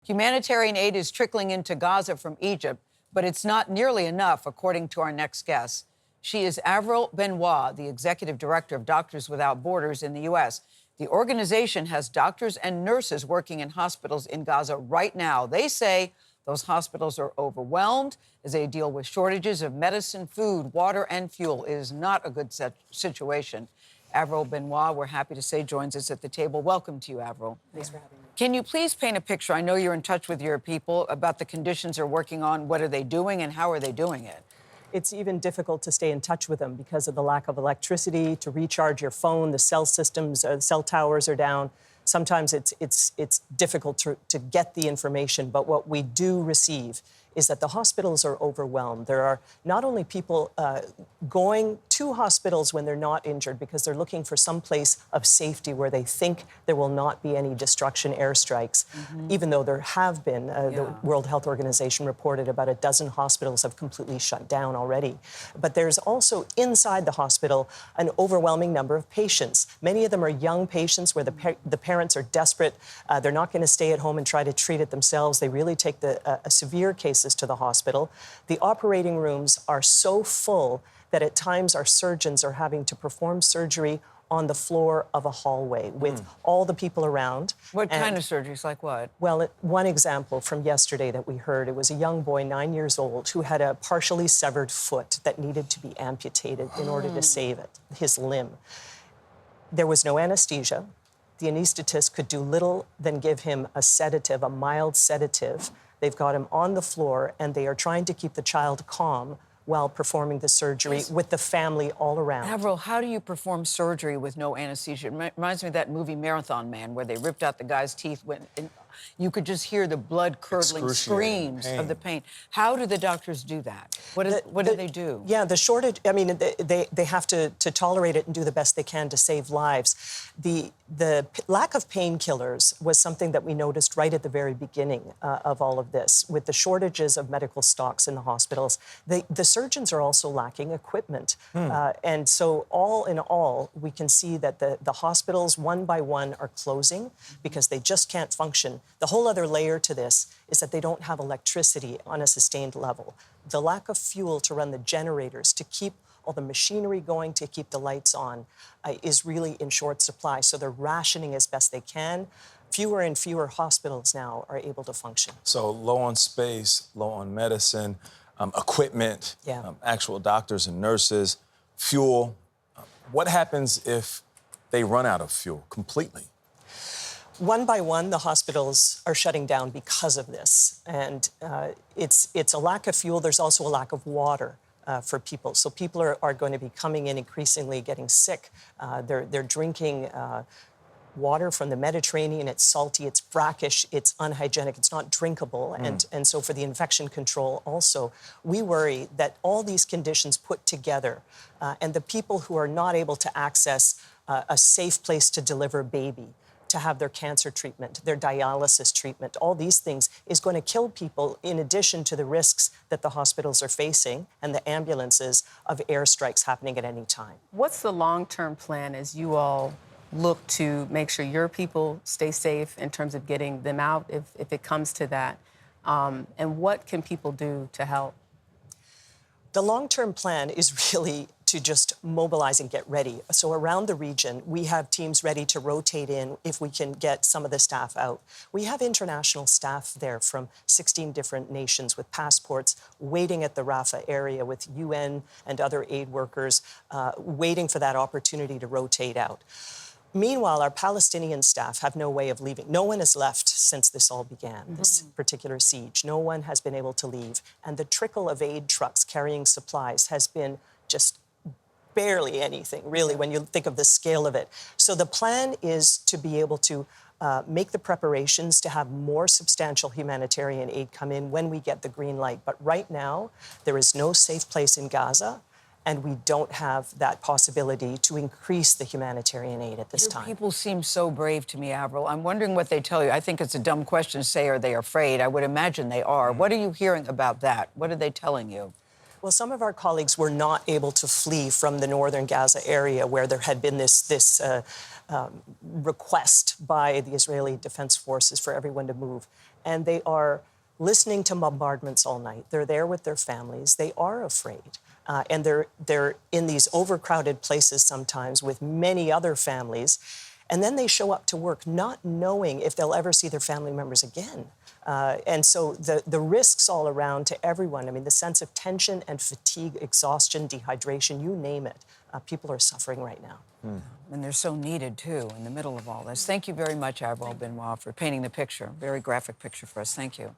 Humanitarian aid is trickling into Gaza from Egypt, but it's not nearly enough, according to our next guest. She is Avril Benoît, the executive director of Doctors Without Borders in the U.S. The organization has doctors and nurses working in hospitals in Gaza right now. They say those hospitals are overwhelmed as they deal with shortages of medicine, food, water, and fuel. It is not a good situation. Avril Benoît, we're happy to say, joins us at the table. Welcome to you, Avril. Thanks for having me. Can you please paint a picture? I know you're in touch with your people about the conditions they're working on. What are they doing and how are they doing it? It's even difficult to stay in touch with them because of the lack of electricity to recharge your phone. The cell systems, cell towers are down. Sometimes it's difficult to get the information, but what we do receive is that the hospitals are overwhelmed. There are not only people going to hospitals when they're not injured because they're looking for some place of safety where they think there will not be any destruction airstrikes, even though there have been. The World Health Organization reported about a dozen hospitals have completely shut down already. But there's also inside the hospital an overwhelming number of patients. Many of them are young patients where the parents are desperate. They're not going to stay at home and try to treat it themselves. They really take the severe cases to the hospital. The operating rooms are so full that at times our surgeons are having to perform surgery on the floor of a hallway with all the people around. What kind of surgeries, like what? Well, one example from yesterday that we heard, it was a young boy, 9 years old, who had a partially severed foot that needed to be amputated in order to save his limb. There was no anesthesia. The anesthetist could do little than give him a sedative, a mild sedative. They've got him on the floor, and they are trying to keep the child calm while performing the surgery with the family all around. Avril, how do you perform surgery with no anesthesia? It reminds me of that movie Marathon Man, where they ripped out the guy's teeth and you could just hear the blood-curdling screams of the pain. How do the doctors do that? What do they do? Yeah, the shortage, I mean, they have to tolerate it and do the best they can to save lives. The lack of painkillers was something that we noticed right at the very beginning of all of this. With the shortages of medical stocks in the hospitals, the surgeons are also lacking equipment. And so all in all, we can see that the hospitals, one by one, are closing because they just can't function. The whole other layer to this is that they don't have electricity on a sustained level. The lack of fuel to run the generators, to keep all the machinery going, to keep the lights on, is really in short supply. So they're rationing as best they can. Fewer and fewer hospitals now are able to function. So low on space, low on medicine, equipment, actual doctors and nurses, fuel. What happens if they run out of fuel completely? One by one, the hospitals are shutting down because of this. And it's a lack of fuel. There's also a lack of water for people. So people are going to be coming in increasingly getting sick. They're drinking water from the Mediterranean. It's salty, it's brackish, it's unhygienic, it's not drinkable. And so for the infection control also, we worry that all these conditions put together and the people who are not able to access a safe place to deliver a baby, to have their cancer treatment, their dialysis treatment, all these things is going to kill people in addition to the risks that the hospitals are facing and the ambulances of airstrikes happening at any time. What's the long-term plan as you all look to make sure your people stay safe in terms of getting them out if it comes to that? And what can people do to help? The long-term plan is really to just mobilize and get ready. So around the region, we have teams ready to rotate in if we can get some of the staff out. We have international staff there from 16 different nations with passports waiting at the Rafah area with UN and other aid workers waiting for that opportunity to rotate out. Meanwhile, our Palestinian staff have no way of leaving. No one has left since this all began, this particular siege. No one has been able to leave. And the trickle of aid trucks carrying supplies has been just barely anything, really, when you think of the scale of it. So the plan is to be able to make the preparations to have more substantial humanitarian aid come in when we get the green light. But right now, there is no safe place in Gaza, and we don't have that possibility to increase the humanitarian aid at this time. People seem so brave to me, Avril. I'm wondering what they tell you. I think it's a dumb question to say, are they afraid? I would imagine they are. What are you hearing about that? What are they telling you? Well, some of our colleagues were not able to flee from the northern Gaza area where there had been this request by the Israeli Defense Forces for everyone to move. and they are listening to bombardments all night. They're there with their families. They are afraid. And they're in these overcrowded places sometimes with many other families. And then they show up to work not knowing if they'll ever see their family members again. And so the risks all around to everyone, I mean, the sense of tension and fatigue, exhaustion, dehydration, you name it, people are suffering right now. And they're so needed, too, in the middle of all this. Thank you very much, Avril Benoît, for painting the picture. Very graphic picture for us. Thank you.